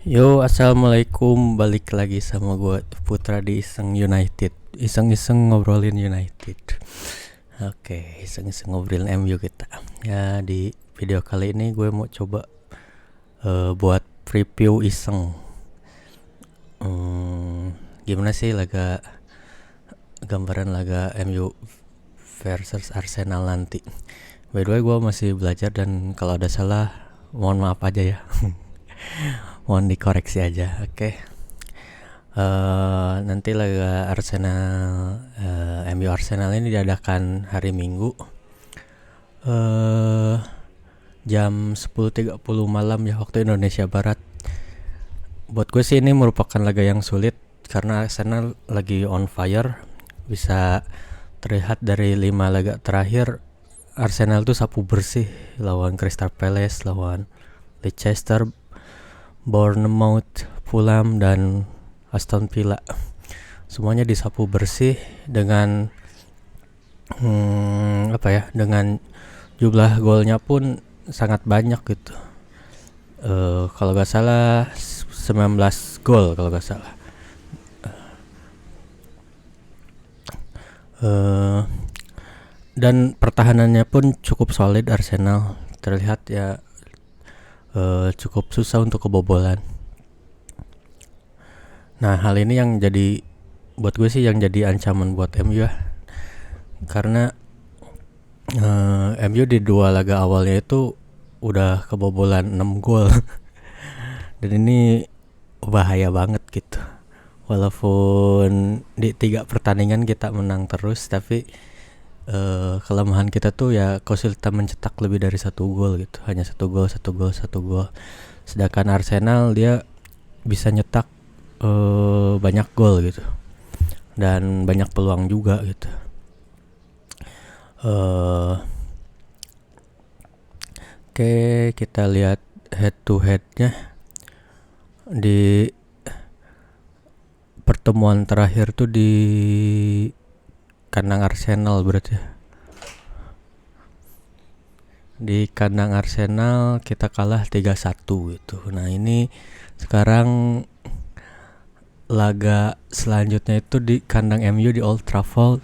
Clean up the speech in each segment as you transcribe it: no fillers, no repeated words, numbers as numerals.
Yo, assalamualaikum. Balik lagi sama gue Putra di Iseng United. Iseng-iseng ngobrolin United. Oke, iseng-iseng ngobrolin MU kita. Ya, di video kali ini gue mau coba buat preview iseng. Gimana sih gambaran laga MU versus Arsenal nanti. By the way, gue masih belajar dan kalau ada salah mohon maaf aja ya. Mohon dikoreksi aja. Oke. Nanti laga MU Arsenal ini diadakan hari Minggu jam 10.30 malam ya, waktu Indonesia Barat. Buat gue sih ini merupakan laga yang sulit karena Arsenal lagi on fire. Bisa terlihat dari 5 laga terakhir Arsenal tuh sapu bersih lawan Crystal Palace, lawan Leicester, Bournemouth, Fulham, dan Aston Villa. Semuanya disapu bersih dengan dengan jumlah golnya pun sangat banyak gitu. Kalau gak salah 19 gol kalau gak salah. Dan pertahanannya pun cukup solid Arsenal. Terlihat ya cukup susah untuk kebobolan. Nah, hal ini yang jadi buat gue sih yang jadi ancaman buat MU ya. Karena MU di 2 laga awalnya itu udah kebobolan 6 gol. Dan ini bahaya banget gitu. Walaupun di 3 pertandingan kita menang terus, tapi kelemahan kita tuh ya kesulitan mencetak lebih dari 1 gol gitu. Hanya 1 gol, 1 gol, 1 gol. Sedangkan Arsenal dia bisa nyetak banyak gol gitu. Dan banyak peluang juga gitu. Oke, kita lihat head to headnya di pertemuan terakhir tuh di kandang Arsenal berarti. Di kandang Arsenal kita kalah 3-1 gitu. Nah, ini sekarang laga selanjutnya itu di kandang MU di Old Trafford.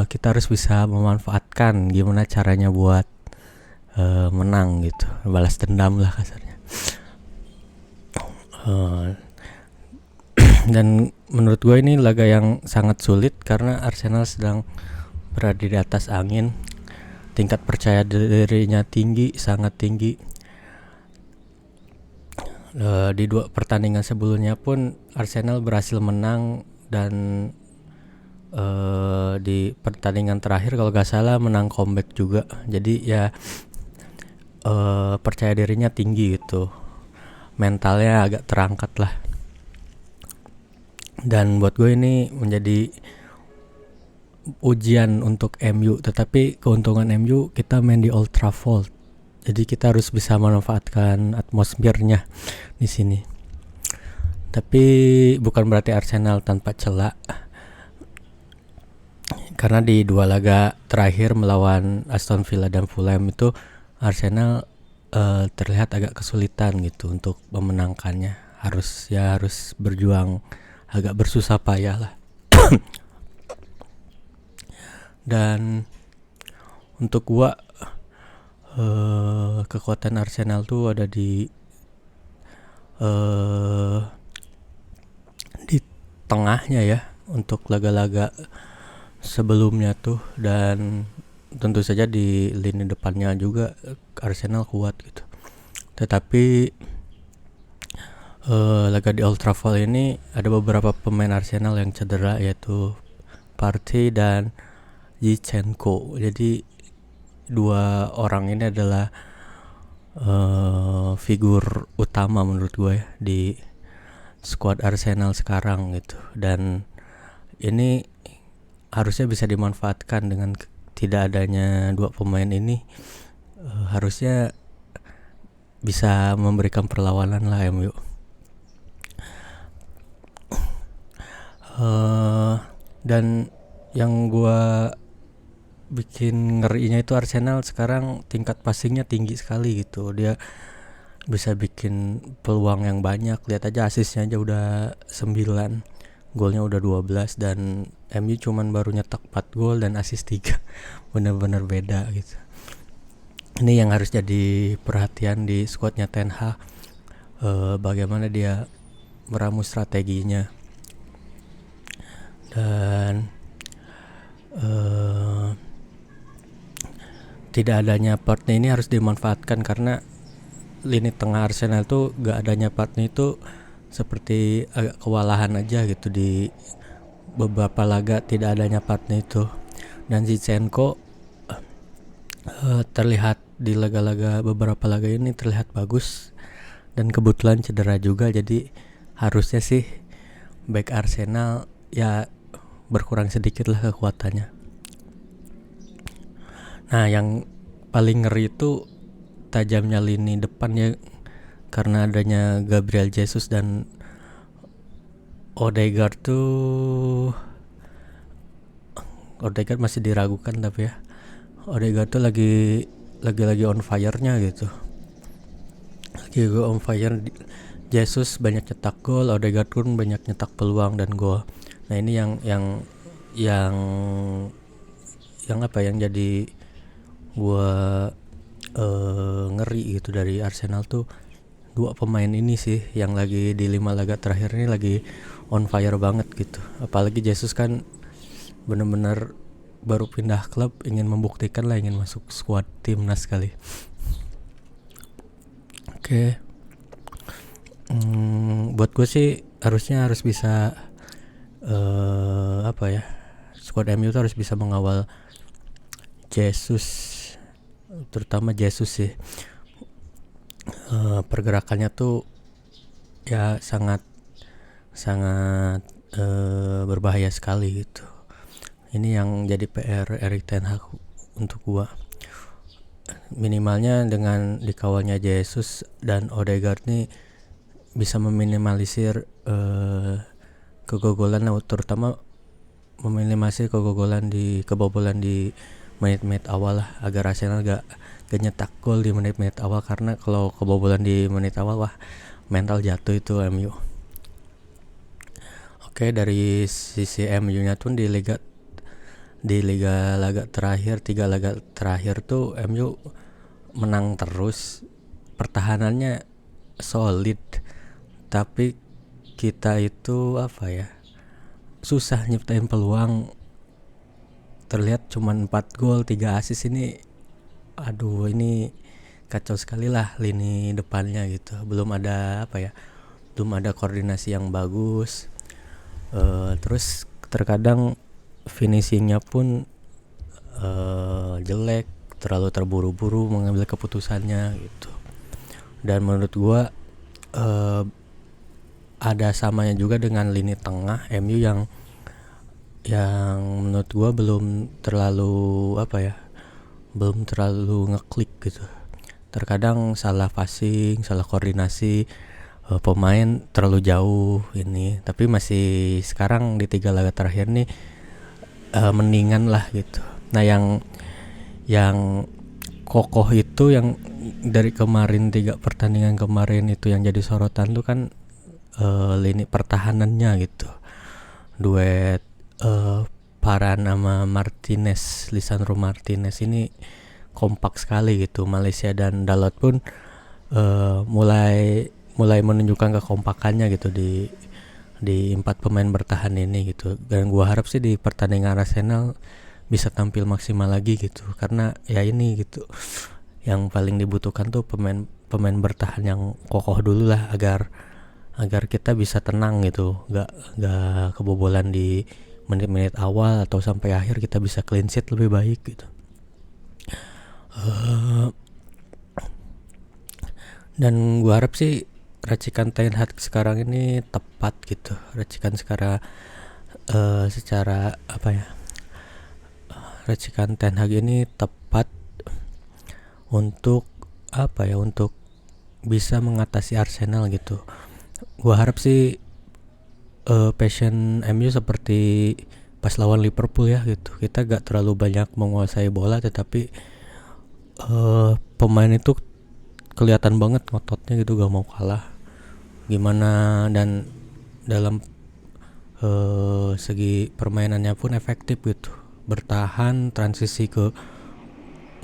Kita harus bisa memanfaatkan gimana caranya buat menang gitu, balas dendam lah kasarnya. Dan menurut gue ini laga yang sangat sulit karena Arsenal sedang berada di atas angin. Tingkat percaya dirinya tinggi, sangat tinggi. Di 2 pertandingan sebelumnya pun Arsenal berhasil menang, dan di pertandingan terakhir kalau gak salah menang comeback juga. Jadi ya percaya dirinya tinggi gitu, mentalnya agak terangkat lah. Dan buat gue ini menjadi ujian untuk MU, tetapi keuntungan MU kita main di Old Trafford, jadi kita harus bisa memanfaatkan atmosfernya di sini. Tapi bukan berarti Arsenal tanpa celah, karena di 2 laga terakhir melawan Aston Villa dan Fulham itu Arsenal terlihat agak kesulitan gitu untuk memenangkannya. Harus berjuang, agak bersusah payah lah. Dan untuk gua kekuatan Arsenal tuh ada di tengahnya ya, untuk laga-laga sebelumnya tuh. Dan tentu saja di lini depannya juga Arsenal kuat gitu. Tetapi laga di Old Trafford ini ada beberapa pemain Arsenal yang cedera, yaitu Partey dan Zinchenko. Jadi 2 orang ini adalah figur utama menurut gue ya di squad Arsenal sekarang gitu. Dan ini harusnya bisa dimanfaatkan dengan tidak adanya 2 pemain ini. Harusnya bisa memberikan perlawanan lah MU. Dan yang gue bikin ngerinya itu Arsenal sekarang tingkat passingnya tinggi sekali gitu. Dia bisa bikin peluang yang banyak. Lihat aja asisnya aja udah 9, golnya udah 12, dan MU cuman baru nyetak 4 gol dan asis 3. Bener-bener beda gitu. Ini yang harus jadi perhatian di squadnya Ten Hag, bagaimana dia meramu strateginya. Dan tidak adanya partnya ini harus dimanfaatkan, karena lini tengah Arsenal tuh gak adanya partnya itu seperti agak kewalahan aja gitu di beberapa laga tidak adanya partnya itu. Dan Zinchenko terlihat di laga-laga beberapa laga ini terlihat bagus, dan kebetulan cedera juga, jadi harusnya sih back Arsenal ya berkurang sedikit lah kekuatannya. Nah, yang paling ngeri itu tajamnya lini depan ya, karena adanya Gabriel Jesus dan Odegaard masih diragukan, tapi ya Odegaard tuh lagi on fire-nya gitu. Lagi on fire. Jesus banyak nyetak gol, Odegaard pun banyak nyetak peluang dan gol. Nah, ini yang apa yang jadi gua ngeri gitu dari Arsenal tuh, dua pemain ini sih yang lagi di 5 laga terakhir ini lagi on fire banget gitu. Apalagi Jesus kan bener-bener baru pindah klub, ingin membuktikan lah, ingin masuk squad timnas kali. Oke. Buat gue sih harusnya harus bisa squad MU tuh harus bisa mengawal Jesus, terutama Jesus sih. Pergerakannya tuh ya sangat berbahaya sekali gitu. Ini yang jadi PR Erik ten Hag untuk gua. Minimalnya dengan dikawalnya Jesus dan Odegaard nih bisa meminimalisir kegagalan, terutama meminimalisir kebobolan di menit-menit awal lah, agar Arsenal gak nyetak gol di menit-menit awal, karena kalau kebobolan di menit awal wah mental jatuh itu MU. Oke, dari sisi MU-nya tuh di laga terakhir, 3 laga terakhir tuh MU menang terus, pertahanannya solid, tapi kita itu susah nyiptain peluang. Terlihat cuma 4 gol 3 assist. Ini ini kacau sekali lah lini depannya gitu. Belum ada koordinasi yang bagus. Terus terkadang finishingnya pun jelek, terlalu terburu-buru mengambil keputusannya gitu. Dan menurut gua ada samanya juga dengan lini tengah MU yang menurut gua belum terlalu ngeklik gitu. Terkadang salah passing, salah koordinasi, pemain terlalu jauh ini. Tapi masih sekarang di 3 laga terakhir nih mendingan lah gitu. Nah, yang kokoh itu yang dari kemarin 3 pertandingan kemarin itu yang jadi sorotan tuh kan lini pertahanannya gitu. Duet Varane sama Lisandro Martinez ini kompak sekali gitu. Malaysia dan Dalot pun mulai menunjukkan kekompakannya gitu di 4 pemain bertahan ini gitu. Dan gua harap sih di pertandingan Arsenal bisa tampil maksimal lagi gitu, karena ya ini gitu, yang paling dibutuhkan tuh pemain bertahan yang kokoh dulu lah, agar kita bisa tenang gitu, gak kebobolan di menit-menit awal atau sampai akhir, kita bisa clean sheet lebih baik gitu. Dan gue harap sih racikan Ten Hag sekarang ini tepat gitu. Racikan racikan Ten Hag ini tepat untuk untuk bisa mengatasi Arsenal gitu. Gue harap sih passion MU seperti pas lawan Liverpool ya gitu. Kita gak terlalu banyak menguasai bola, tetapi pemain itu kelihatan banget ngototnya gitu, gak mau kalah gimana. Dan dalam segi permainannya pun efektif gitu, bertahan, transisi ke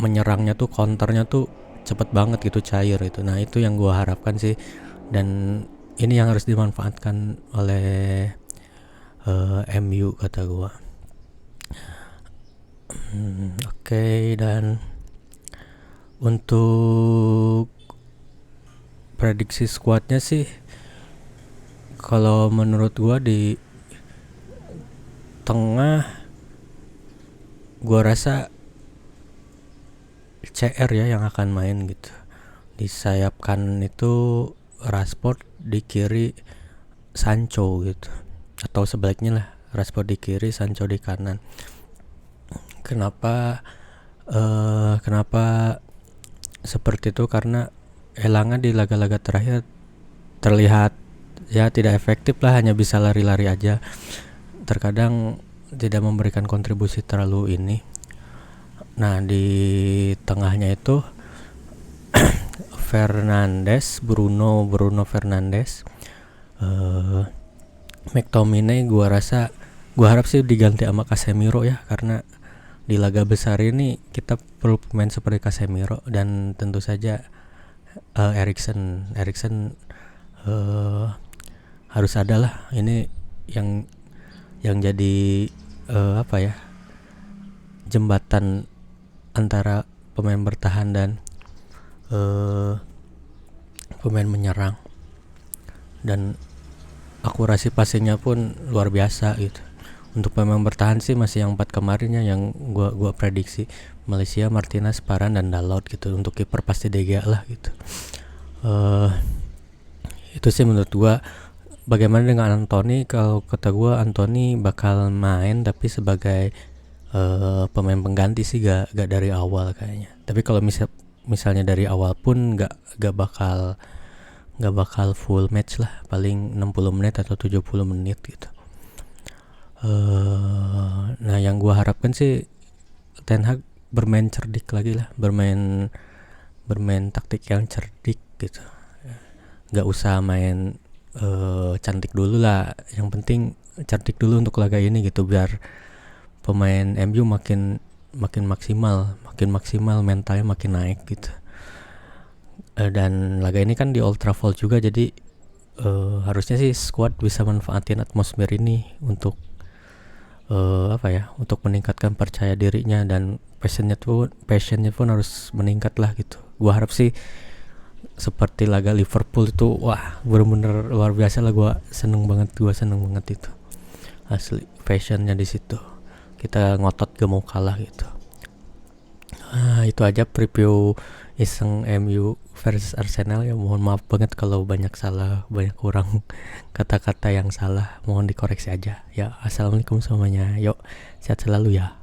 menyerangnya tuh, counternya tuh cepet banget gitu, cair itu. Nah itu yang gue harapkan sih, dan ini yang harus dimanfaatkan oleh MU kata gue. Oke, dan untuk prediksi squadnya sih, kalau menurut gue di tengah, gue rasa CR ya yang akan main gitu. Di sayap kanan itu Rashford, di kiri Sancho gitu, atau sebaliknya lah, Rashford di kiri, Sancho di kanan. Kenapa seperti itu? Karena Elanga di laga-laga terakhir terlihat ya tidak efektif lah, hanya bisa lari-lari aja, terkadang tidak memberikan kontribusi terlalu ini. Nah di tengahnya itu Bruno Fernandes, McTominay, gua harap sih diganti sama Casemiro ya, karena di laga besar ini kita perlu pemain seperti Casemiro, dan tentu saja Eriksen harus ada lah. Ini yang jadi jembatan antara pemain bertahan dan pemain menyerang, dan akurasi passingnya pun luar biasa gitu. Untuk pemain bertahan sih masih yang 4 kemarinnya yang gua prediksi, Malaysia, Martinez, Paran, dan Dalot gitu. Untuk kiper pasti De Gea lah gitu. Itu sih menurut gua. Bagaimana dengan Anthony? Kalau kata gua Anthony bakal main, tapi sebagai pemain pengganti sih, gak dari awal kayaknya. Tapi kalau misalnya dari awal pun gak bakal full match lah, paling 60 menit atau 70 menit gitu. Nah yang gue harapkan sih Ten Hag bermain cerdik lagi lah, bermain taktik yang cerdik gitu. Gak usah main cantik dulu lah, yang penting cerdik dulu untuk laga ini gitu, biar pemain MU makin maksimal, mentalnya makin naik gitu. Dan laga ini kan di Old Trafford juga, jadi harusnya sih squad bisa manfaatin atmosfer ini untuk untuk meningkatkan percaya dirinya, dan passionnya pun harus meningkat lah gitu. Gua harap sih seperti laga Liverpool itu, wah bener-bener luar biasa lah. Gua seneng banget itu, asli passionnya di situ. Kita ngotot gak mau kalah gitu. Itu aja preview iseng MU versus Arsenal ya. Mohon maaf banget kalau banyak kurang kata-kata yang salah, mohon dikoreksi aja ya. Assalamualaikum semuanya, yuk sehat selalu ya.